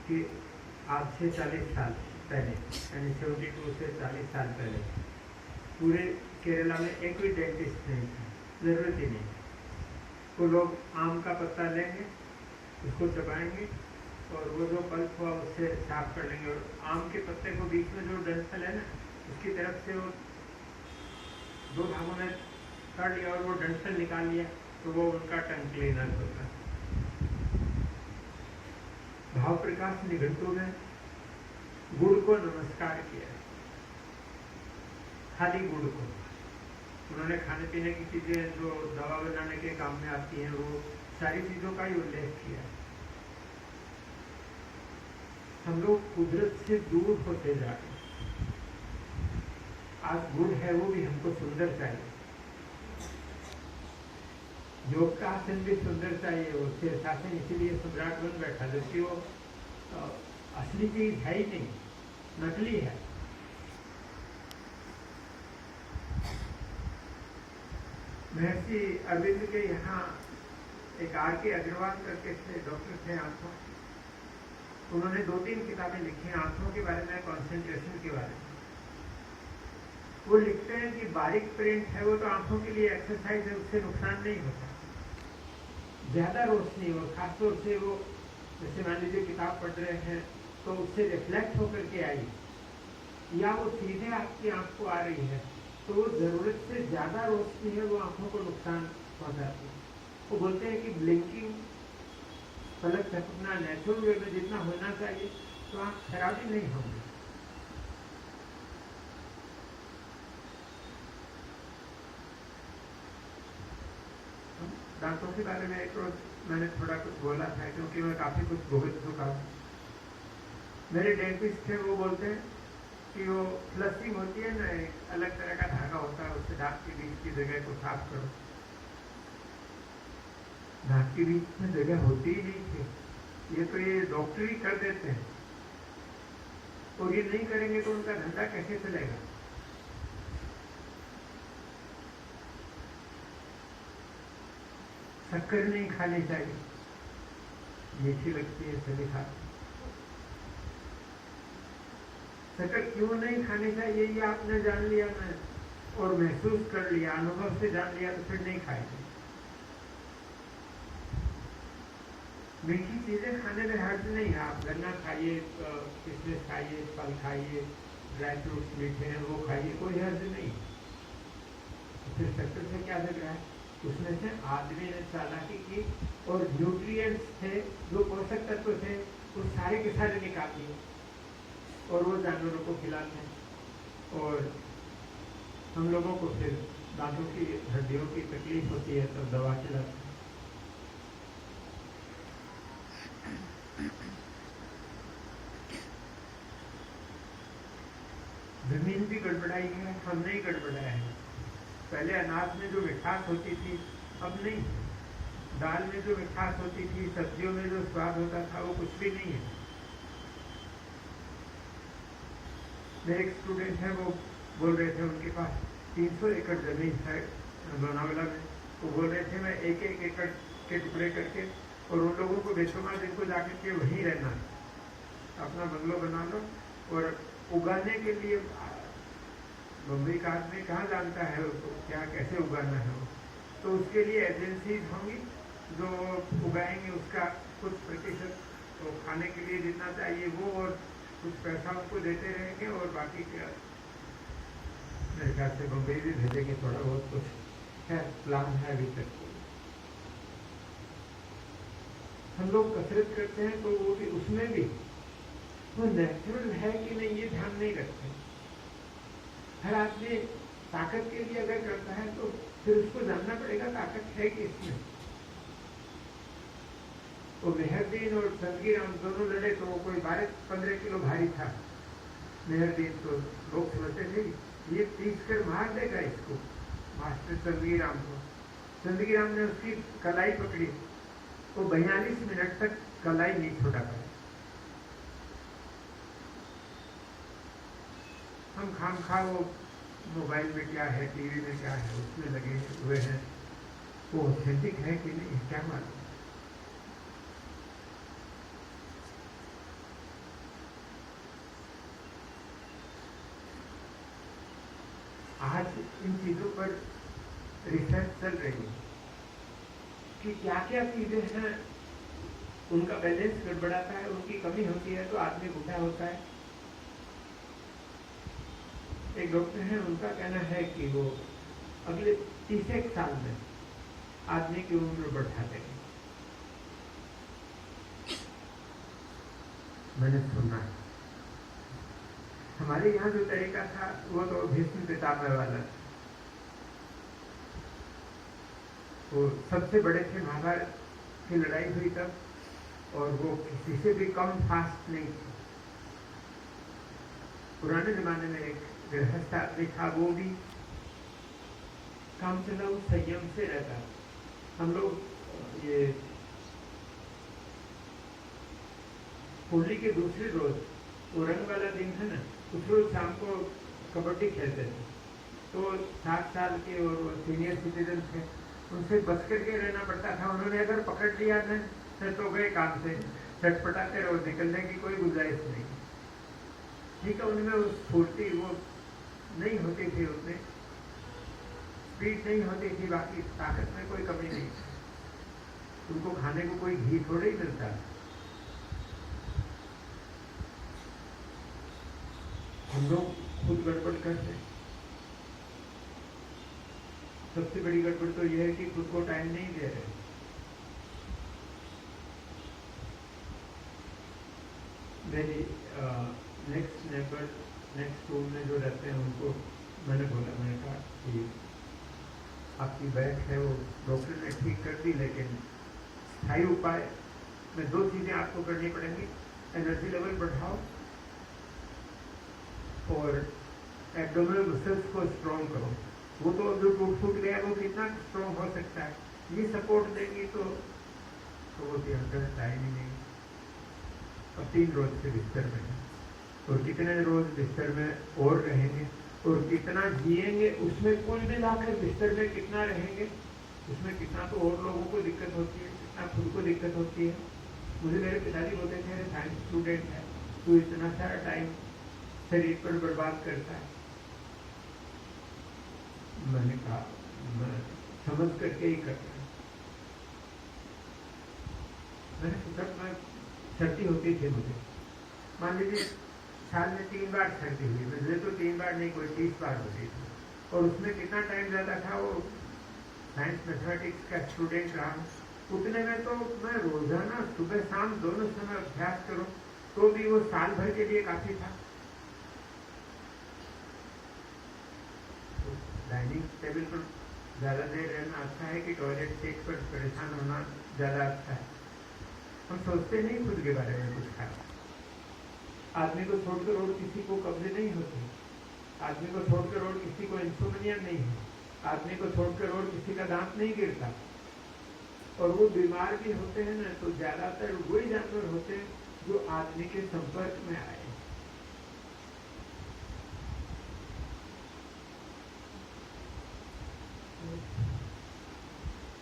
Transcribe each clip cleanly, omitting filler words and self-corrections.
कि आज से 40 साल पहले, यानी 72 से 40 साल पहले पूरे केरला में एक भी डेंटिस्ट नहीं था, ज़रूरत ही नहीं। वो लोग आम का पत्ता लेंगे, उसको चबाएंगे और वो जो पल्प हुआ उससे साफ कर लेंगे, और आम के पत्ते को बीच में जो डंठल है ना, उसकी तरफ से वो 2 भागों में काट लिया और वो डंठल निकाल लिया, तो वो उनका टंग क्लीनर होता। भाव प्रकाश निघंटू ने गुड़ को नमस्कार किया, खाली गुड़ को। उन्होंने खाने पीने की चीजें जो दवा बनाने के काम में आती हैं, वो सारी चीजों का ही उल्लेख किया। हम लोग कुदरत से दूर होते जा रहे हैं। आज गुड़ है वो भी हमको सुंदर चाहिए, योग का आसन भी सुंदर चाहिए, वो शीर्षासन इसीलिए सम्राट बन बैठा, जबकि वो असली चीज है ही नहीं, नकली है। महर्षि अरविंद के यहाँ एक R.K. अग्रवाल करके थे, डॉक्टर थे आंखों। उन्होंने 2-3 किताबें लिखी हैं आंखों के बारे में, कंसंट्रेशन के बारे में। वो लिखते हैं कि बारीक प्रिंट है वो तो आंखों के लिए एक्सरसाइज है, उससे नुकसान नहीं होता। ज्यादा रोशनी हो, खासतौर से वो जैसे मान लीजिए किताब पढ़ रहे हैं तो उससे रिफ्लेक्ट होकर के आई, या वो सीधे आपकी आंख को आ रही है, तो वो जरूरत से ज्यादा रोशनी है वो आंखों को नुकसान पहुंचाती है। वो बोलते हैं कि ब्लिंकिंग, पलक झपकना नेचुरल वे में जितना होना चाहिए तो आंख खराब ही नहीं होंगी। दांतों के बारे में एक रोज मैंने थोड़ा कुछ बोला था, क्योंकि मैं काफी कुछ भुगत चुका हूँ। मेरे डेंटिस्ट थे, वो बोलते हैं कि वो फ्लशिंग होती है ना, एक अलग तरह का धागा होता है, उससे दांत के बीच की जगह को साफ करो। दांत के बीच में जगह होती ही नहीं थी, ये तो ये डॉक्टर ही कर देते हैं, और ये नहीं करेंगे तो उनका धंधा कैसे चलेगा। शक्कर नहीं खानी चाहिए, मीठी लगती है सभी खाते। शक्कर क्यों नहीं खानी चाहिए ये आपने जान लिया ना, और महसूस कर लिया, अनुभव से जान लिया, तो फिर नहीं खाएंगे। मीठी चीजें खाने में हर्ज नहीं है, आप गन्ना खाइए, किशमिश खाइए, फल खाइए, ड्राई फ्रूट्स मीठे हैं वो खाइए, कोई हर्ज नहीं। फिर शक्कर से क्या लग रहा है, उसमें से आदमी ने चालाकी की और न्यूट्रिएंट्स थे, जो पोषक तत्व थे, वो सारे के सारे निकाल दिए और वो जानवरों को खिलाते हैं। और हम लोगों को फिर दांतों की हड्डियों की तकलीफ होती है तो दवा खिलाते हैं। जमीन भी गड़बड़ाई है, हमने ही गड़बड़ाया है। पहले अनाज में जो मिठास होती थी अब नहीं, दाल में जो मिठास होती थी, सब्जियों में जो स्वाद होता था, वो कुछ भी नहीं है। मेरे एक स्टूडेंट है, वो बोल रहे थे उनके पास 300 एकड़ जमीन है लोनावाला में। वो बोल रहे थे मैं 1-1 एकड़ के टुकड़े करके और उन लोगों को बेचूंगा जिनको जाकर के वहीं रहना, अपना बंगलो बना लो। और उगाने के लिए बम्बई का आदमी कहाँ जानता है उसको क्या कैसे उगाना है वो, तो उसके लिए एजेंसीज होंगी जो उगाएंगे, उसका कुछ प्रतिशत तो खाने के लिए जितना चाहिए वो, और कुछ पैसा उनको देते रहेंगे, और बाकी क्या मेरे ख्याल से बम्बई भी भेजेंगे थोड़ा बहुत, कुछ है प्लान है अभी तक। हम लोग कसरत करते हैं तो वो भी, उसमें भी वो नेचुरल है कि नहीं ये ध्यान नहीं रखते। हर आदमी ताकत के लिए अगर करता है तो फिर उसको जानना पड़ेगा ताकत है कि इसमें। वो मेहरदीन और संतगीराम दोनों लड़े तो वो कोई 12-15 किलो भारी था। मेहरदीन तो लोग समझते थे ये 30 कर मार देगा इसको, मास्टर संतगीराम को। संतगीराम ने उसकी कलाई पकड़ी, वो 42 मिनट तक कलाई नहीं छोड़ा पाया। हम खाम खा वो मोबाइल में क्या है, टीवी में क्या है, उसमें लगे हुए हैं, वो ऑथेंटिक है कि नहीं क्या मालूम। इन चीज़ों पर रिसर्च चल रही है कि क्या क्या चीज़ें हैं उनका बैलेंस गड़बड़ाता है, उनकी कमी होती है तो आदमी बूढ़ा होता है। एक डॉक्टर हैं, उनका कहना है कि वो अगले 30 साल में आदमी की उम्र बढ़ा देंगे। मैंने सुना है। हमारे यहाँ जो तरीका था वो तो भीष्म पितामह वाला था। वो सबसे बड़े थे, महाभारत की लड़ाई हुई तब, और वो किसी से भी कम फास्ट नहीं थे। पुराने जमाने में एक गृहस्थ आदमी था, वो भी काम चलाऊ संयम से रहता। हम लोग ये होली के दूसरे रोज, वो रंग वाला दिन है ना, उस रोज शाम को कबड्डी खेलते थे। तो 7 साल के और सीनियर सिटीजन थे, उनसे बच करके रहना पड़ता था। उन्होंने अगर पकड़ लिया न तो गए काम से, चटपटाते रोज निकलने की कोई गुंजाइश नहीं। ठीक है, उनमें उस स्फूर्ति वो नहीं होती थी, उसमें स्पीड नहीं होती थी, बाकी ताकत में कोई कमी नहीं थी। उनको खाने को कोई घी थोड़े ही मिलता। हम लोग खुद गड़बड़ करते। सबसे बड़ी गड़बड़ तो यह है कि खुद को टाइम नहीं दे रहे। मेरी नेक्स्ट नेबर, नेक्स्ट रूम में जो रहते हैं उनको मैंने बोला, मैंने कहा कि आपकी बैक है वो डॉक्टर ने ठीक कर दी, लेकिन स्थायी उपाय में 2 चीज़ें आपको करनी पड़ेंगी। एनर्जी लेवल बढ़ाओ और एब्डोमिनल मसल्स को स्ट्रॉन्ग करो। वो तो जो टूट गया वो कितना स्ट्रॉन्ग हो सकता है, ये सपोर्ट देंगी तो वो अंदर टाइम ही नहीं। अब 3 रोज से बिस्तर में है, और कितने रोज बिस्तर में और रहेंगे, और कितना जिएंगे, उसमें कुल मिलाकर बिस्तर में कितना रहेंगे, उसमें कितना तो और लोगों को दिक्कत होती है, कितना खुद को दिक्कत होती है। मुझे मेरे पिताजी बोलते थे, अरे साइंस स्टूडेंट है, तू इतना सारा टाइम शरीर पर बर्बाद करता है। मैंने कहा मैं समझ करके ही करता हूँ। मैंने सोचा, मैं सर्दी होती थी मुझे, मान लीजिए साल में 3 बार सर्दी हुई, मुझे तो 3 बार नहीं, कोई 30 बार होती थी, और उसमें कितना टाइम जाता था। वो साइंस मैथमेटिक्स का स्टूडेंट रहा, उतने में तो मैं रोजाना सुबह शाम दोनों समय अभ्यास करूं तो भी वो साल भर के लिए काफी था। तो डाइनिंग टेबल पर ज्यादा देर रहना अच्छा है कि टॉयलेट सीट पर परेशान होना ज्यादा अच्छा है। हम सोचते नहीं खुद के बारे में कुछ खास। आदमी को छोड़कर और किसी को कब्जे नहीं होते, आदमी को छोड़कर और किसी को इंसोम्निया नहीं है, आदमी को छोड़कर और किसी का दांत नहीं गिरता। और वो बीमार भी होते हैं ना, तो ज्यादातर वही जानवर होते हैं जो आदमी के संपर्क में आए।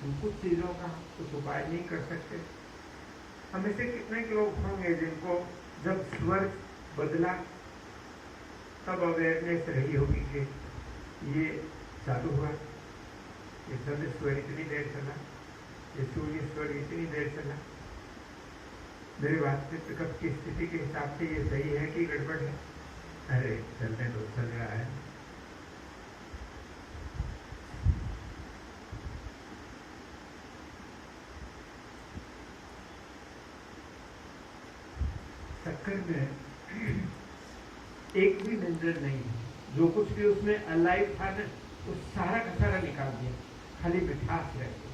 हम कुछ चीजों का कुछ उपाय नहीं कर सकते। हमें से कितने लोग होंगे जिनको जब स्वर्ग बदला तब अवेयरनेस रही होगी कि ये चालू हुआ, ये चंद्र स्वर इतनी देर चला, ये सूर्य स्वर इतनी देर चला। मेरे वास्तविक कब की स्थिति के हिसाब से ये सही है कि गड़बड़ है? अरे चलने तो चल रहा है। शक्कर में एक भी मिनरल नहीं है, जो कुछ भी उसमें अलाइव था ना, वो सारा का सारा निकाल दिया, खाली मिठास रह गई।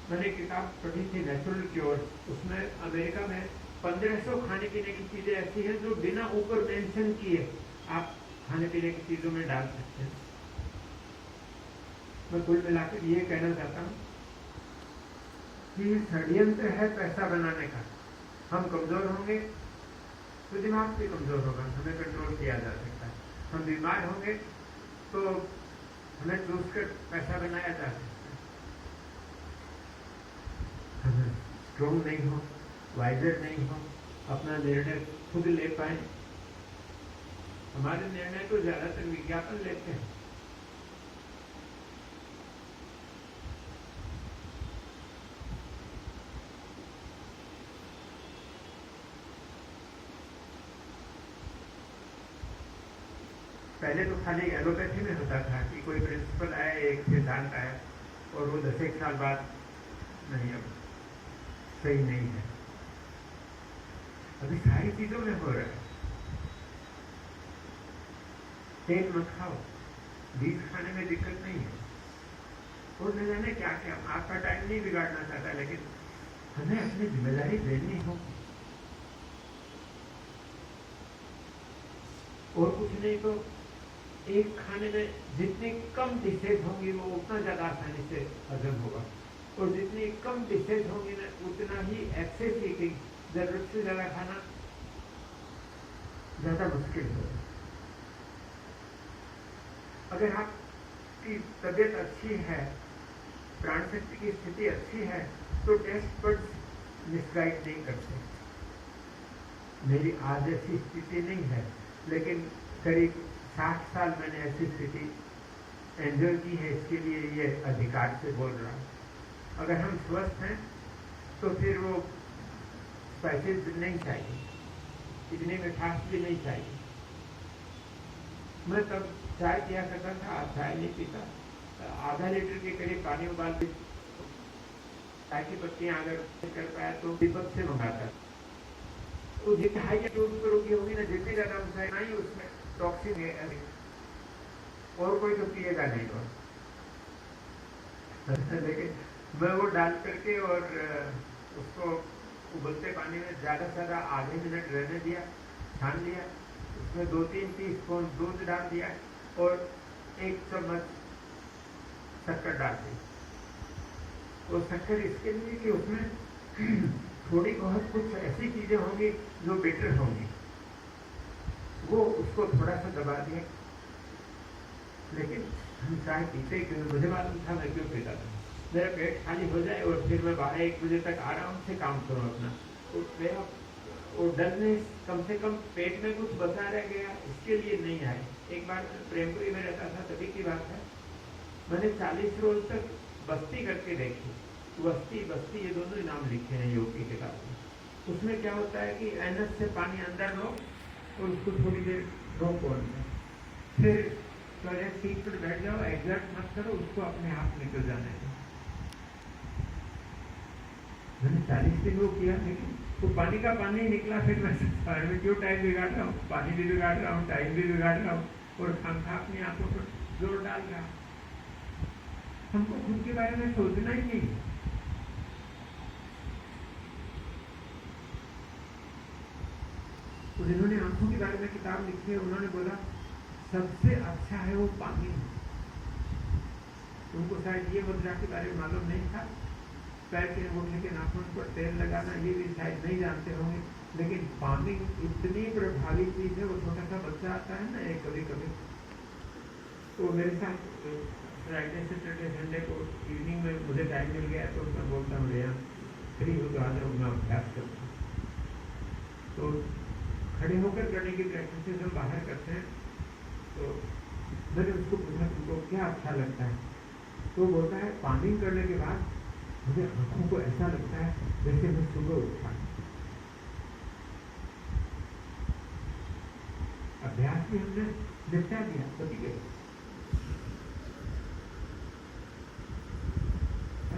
मैंने किताब पढ़ी थी नेचुरल क्योर, उसमें अमेरिका में 1500 खाने पीने की चीजें ऐसी हैं जो बिना ऊपर मेंशन किए आप खाने पीने की चीजों में डाल सकते हैं। मैं कुल मिलाकर ये कहना चाहता हूँ कि षड्यंत्र है पैसा बनाने का। हम कमजोर होंगे तो दिमाग भी कमजोर होगा, हमें कंट्रोल किया जा सकता है। हम बीमार होंगे तो हमें चूस कर पैसा बनाया जा सकता है। हम स्ट्रोंग नहीं हो, वाइजर नहीं हो, अपना निर्णय खुद ले पाए। हमारे निर्णय तो ज्यादातर विज्ञापन लेते हैं। पहले तो खाली एलोपैथी में होता था कि कोई प्रिंसिपल आया, एक सिद्धांत आया और वो 10 साल बाद नहीं, अब सही नहीं है। अभी सारी चीजों में हो रहा है। तेल मत खाओ, बीज खाने में दिक्कत नहीं है, और न जाने क्या क्या। आपका टाइम नहीं बिगाड़ना चाहता, लेकिन हमें अपनी जिम्मेदारी लेनी होगी। और कुछ नहीं तो एक खाने में जितनी कम डिशेज होंगी वो उतना ज्यादा आसानी से हजम होगा, और जितनी कम डिशेज होंगी ना उतना ही एक्सेस ईटिंग, जरूरत से ज्यादा खाना ज्यादा मुश्किल होगा। अगर आपकी तबीयत अच्छी है, प्राण शक्ति की स्थिति अच्छी है, तो टेस्ट बड्स मिसगाइड नहीं करते। मेरी आज ऐसी स्थिति नहीं है, लेकिन करीब 60 साल मैंने ऐसी स्थिति एंजॉय की है, इसके लिए ये अधिकार से बोल रहा हूँ। अगर हम स्वस्थ हैं तो फिर वो स्पाइसेस नहीं चाहिए, इतनी मिठास भी नहीं चाहिए। मैं तब चाय पिया करता था, आज चाय नहीं पीता। आधा लीटर के करीब पानी उबाल के चाय की पत्तियां अगर कर पाया तो दीपक से मंगाता। तो जितनी हाई रोगी होगी ना, जितनी ज्यादा ऊंचाई नहीं उसमें टॉक्सिन है, और कोई तो पिएगा नहीं और लेकिन मैं वो डाल करके और उसको उबलते पानी में ज्यादा से ज्यादा आधे मिनट रहने दिया, छान लिया, उसमें 2-3 टीस्पून दूध डाल दिया और 1 चम्मच शक्कर डाल दी। और शक्कर इसके लिए कि उसमें थोड़ी बहुत कुछ ऐसी चीजें होंगी जो बेटर होंगी, वो उसको थोड़ा सा दबा दिया। लेकिन हम चाय पीते क्यों, मुझे मालूम था मैं क्यों पीता था। मेरा पेट खाली हो जाए और फिर मैं 12-1 बजे तक आराम से काम करूँ अपना, तो मेरा वो डरनेस कम से कम पेट में कुछ बचा रह गया, इसके लिए नहीं आए। एक बार प्रेमपुरी में रहता था, तभी की बात है, मैंने 40 रोज तक बस्ती करके देखी। बस्ती बस्ती ये दोनों ही नाम लिखे हैं योग की किताब में। उसमें क्या होता है कि एनस से पानी अंदर लो और उसको थोड़ी देर रोको, फिर टॉयलेट सीट पर बैठ जाओ, एग्जर्ट मत करो, उसको अपने आप निकल जाने दो। मैंने 40 दिन वो किया, लेकिन तो पानी का पानी निकला। फिर मैं में क्यों टाइम बिगाड़ रहा हूँ, पानी भी बिगाड़ रहा हूँ, टाइम भी बिगाड़ रहा हूँ, और खामखा अपनी आंखों पर जोर डाल रहा हूँ। हमको खुद के बारे में सोचना ही नहीं। तो जिन्होंने आंखों के बारे में किताब लिखी है, उन्होंने बोला सबसे अच्छा है वो पानी। उनको शायद ये मुद्रा के बारे में मालूम नहीं था, पैर के अंगूठे के नाखून पर तेल लगाना ये भी शायद नहीं जानते होंगे, लेकिन पानी इतनी प्रभावी चीज है। वो छोटा सा बच्चा आता है ना एक कभी कभी, तो मेरे साथ फ्राइडे सैटरडे संडे को इवनिंग में मुझे टाइम मिल गया तो मैं बोलता हूँ यहाँ फ्री हो तो आ जाओ, मैं अभ्यास करता हूँ। तो खड़े होकर करने की प्रैक्टिस हम बाहर करते हैं। तो मैंने उसको पूछा तुमको क्या अच्छा लगता है, तो बोलता है पानी करने के बाद मुझे आंखों को ऐसा लगता है जैसे मैं सुबह उठा। अभ्यास भी हमने निपटा दिया, पति गए।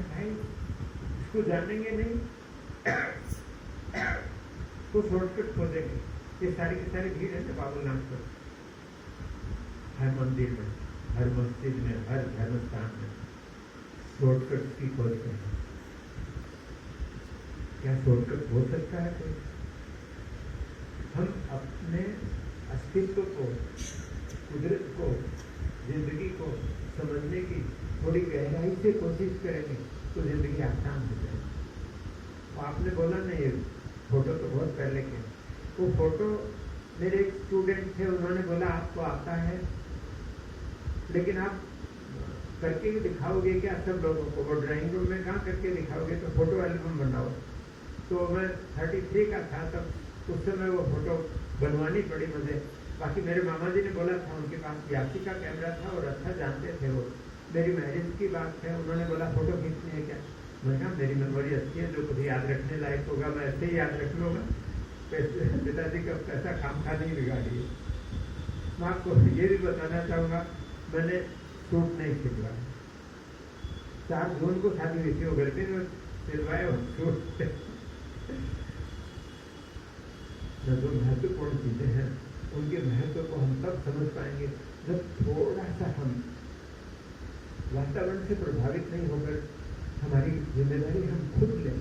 भाई इसको जानेंगे नहीं तो शॉर्टकट खोजेंगे। ये सारी की सारी भीड़ है बाबूनाथ पर, हर मंदिर में, हर मस्जिद में, हर धर्म स्थान में शॉर्टकट की खोज करते। क्या शॉर्टकट हो सकता है कोई? हम अपने अस्तित्व को, कुदरत को, जिंदगी को समझने की थोड़ी गहराई से कोशिश करेंगे तो जिंदगी आसान हो जाएगी। आपने बोला नहीं, फोटो तो बहुत पहले के, वो फोटो मेरे एक स्टूडेंट थे, उन्होंने बोला आपको आता है लेकिन आप करके भी दिखाओगे क्या सब लोगों को? वो ड्राइंग रूम में कहाँ करके दिखाओगे? तो फोटो एल्बम बनाओ। तो मैं 33 का था तब उस समय वो फोटो बनवानी पड़ी मुझे। बाकी मेरे मामा जी ने बोला था, उनके पास व्यासी का कैमरा था और अच्छा जानते थे वो। मेरी मैरिज की बात है, उन्होंने बोला फोटो खींचनी है क्या? मैंने कहा मेरी मेमोरी अच्छी है, जो कभी याद रखने लायक होगा मैं ऐसे ही याद रख लूँगा। पिताजी का पैसा काम खा नहीं बिगाड़ी। मैं आपको ये भी बताना चाहूँगा, मैंने सूट नहीं सिलवाया। 4 जून को शादी हुई थी, वो घर पे जो सिलवाए वो सूट। जो महत्वपूर्ण चीजें हैं उनके महत्व को हम तब समझ पाएंगे जब थोड़ा सा हम वातावरण से प्रभावित नहीं होकर हमारी जिम्मेदारी हम खुद लें।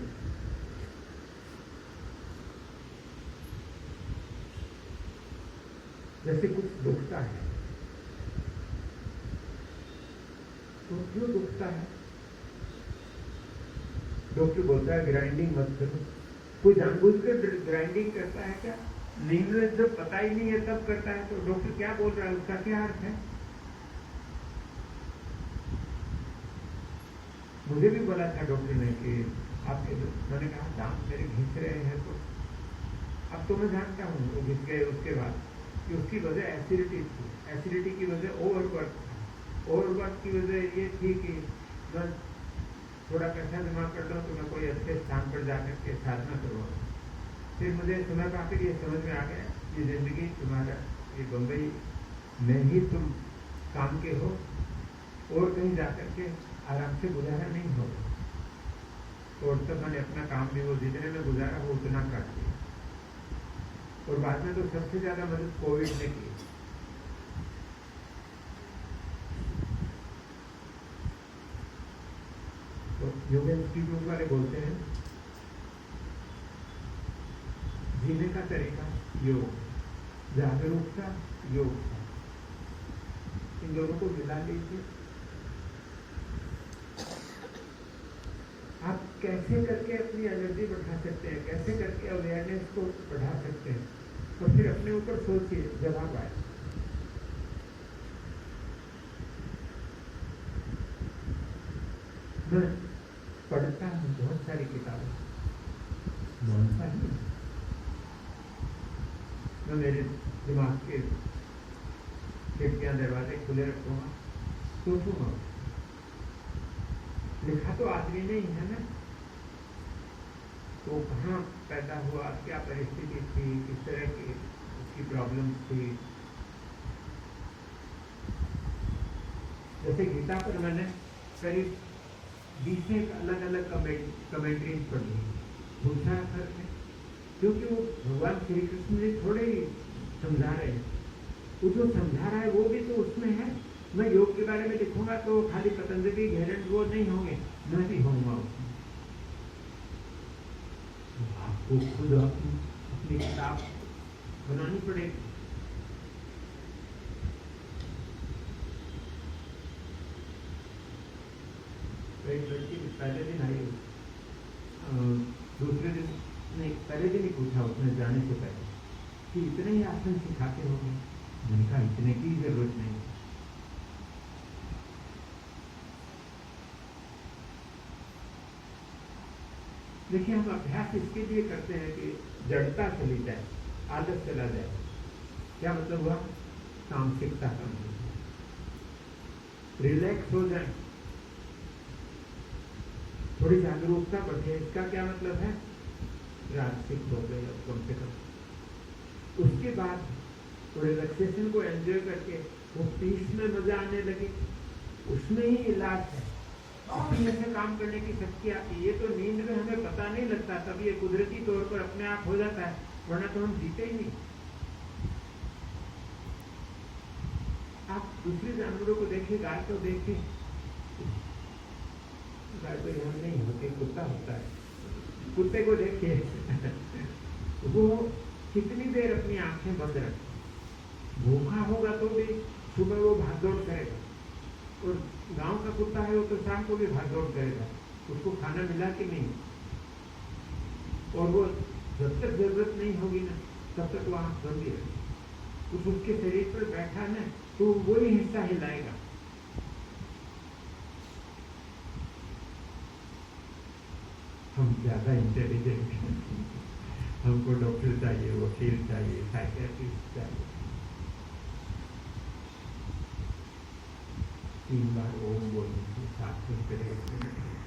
जैसे कुछ दुखता है तो क्यों दुखता है? डॉक्टर बोलता है ग्राइंडिंग मत करो। कोई जानबूझ कर ग्राइंडिंग करता है क्या? नींद में जब पता ही नहीं है तब करता है, तो डॉक्टर क्या बोल रहा है, उसका क्या अर्थ है? मुझे भी बोला था डॉक्टर ने कि आपके, मैंने कहा दांत मेरे घिस रहे हैं, तो अब तो मैं जानता हूँ वो घिस गए। उसके बाद कि उसकी वजह एसिडिटी थी, एसिडिटी की वजह ओवरवर्क था, ओवरवर्क की वजह ये थी कि मैं थोड़ा पैसा जमा कर दूँ तो मैं कोई अच्छे स्थान पर जाकर के साधना करूँगा। फिर मुझे समय पाकर ये समझ में आ गया, ये जिंदगी तुम्हारा, ये बम्बई में ही तुम काम के हो और कहीं जाकर के आराम से गुजारा नहीं होगा। और तब मैंने अपना काम भी वो जितने में गुजारा वो उतना काट दिया। और बाद में तो सबसे ज्यादा मदद कोविड ने की। तो योग इंस्टीट्यूट वाले बोलते हैं जीने का तरीका योग, जागरूकता योग, इन दोनों को मिला लीजिए। आप कैसे करके अपनी एनर्जी बढ़ा सकते हैं, कैसे करके अवेयरनेस को बढ़ा सकते हैं, और फिर अपने ऊपर सोचिए जवाब आए। मैं पढ़ता हूँ बहुत सारी किताबें, मानता ही मैं मेरे दिमाग के खिड़कियां दरवाजे खुले रखूंगा, सोचूंगा। लिखा तो आदमी नहीं है ना, तो कहाँ पैदा हुआ, क्या परिस्थिति थी, किस तरह की उसकी प्रॉब्लम थी। जैसे गीता पर मैंने करीब 20 अलग अलग कमेंट्रीज पढ़ी, पूछा करके, क्योंकि वो भगवान श्री कृष्ण जी थोड़े ही समझा रहे हैं, वो जो समझा रहा है वो भी तो उसमें है। मैं योग के बारे में लिखूंगा तो खाली पतंजलि गहरन वो नहीं होंगे, मैं भी होऊंगा उसमें। आपको खुद अपनी किताब बनानी पड़ेगी। एक लड़की पहले दिन आई, दूसरे दिन नहीं, पहले दिन ही पूछा उसने जाने से पहले कि इतने ही आसन सिखाते होंगे। मैंने कहा इतने की जरूरत नहीं। देखिए, हम अभ्यास इसके लिए करते हैं कि जड़ता चली जाए, आदत चला जाए। क्या मतलब हुआ? तामसिकता कम हो जाए, रिलैक्स हो जाए, थोड़ी जागरूकता बढ़े। इसका क्या मतलब है? राजसिक हो गए अब कम से कम। उसके बाद वो रिलैक्सेशन को एंजॉय करके वो पीस में मजा आने लगे, उसमें ही इलाज है। उसी में से काम करने की शक्ति आती है। ये तो नींद में हमें पता नहीं लगता, तब ये कुदरती तौर पर अपने आप हो जाता है, वरना तो हम जीते ही नहीं। आप दूसरे जानवरों को देखिए, गाय को देखिए, गाय तो यहाँ नहीं होती, कुत्ता होता है, कुत्ते को देखिए वो कितनी देर अपनी आंखें बंद रखे, भूखा होगा तो भी सुबह वो भागदौड़ करेगा, और गांव का कुत्ता है वो तो शाम को भी भागदौड़ करेगा, उसको खाना मिला कि नहीं। और वो जब तक जरूरत नहीं होगी ना तब तक वो आंख बंद ही रहेगी। उसके शरीर पर बैठा ना तो वही हिस्सा हिलाएगा। हम ज्यादा इंटेलिजेंट हैं, हमको डॉक्टर चाहिए, वकील चाहिए, साइकियाट्रिस्ट चाहिए। 3 बार ओम बोलने के साथ में करें।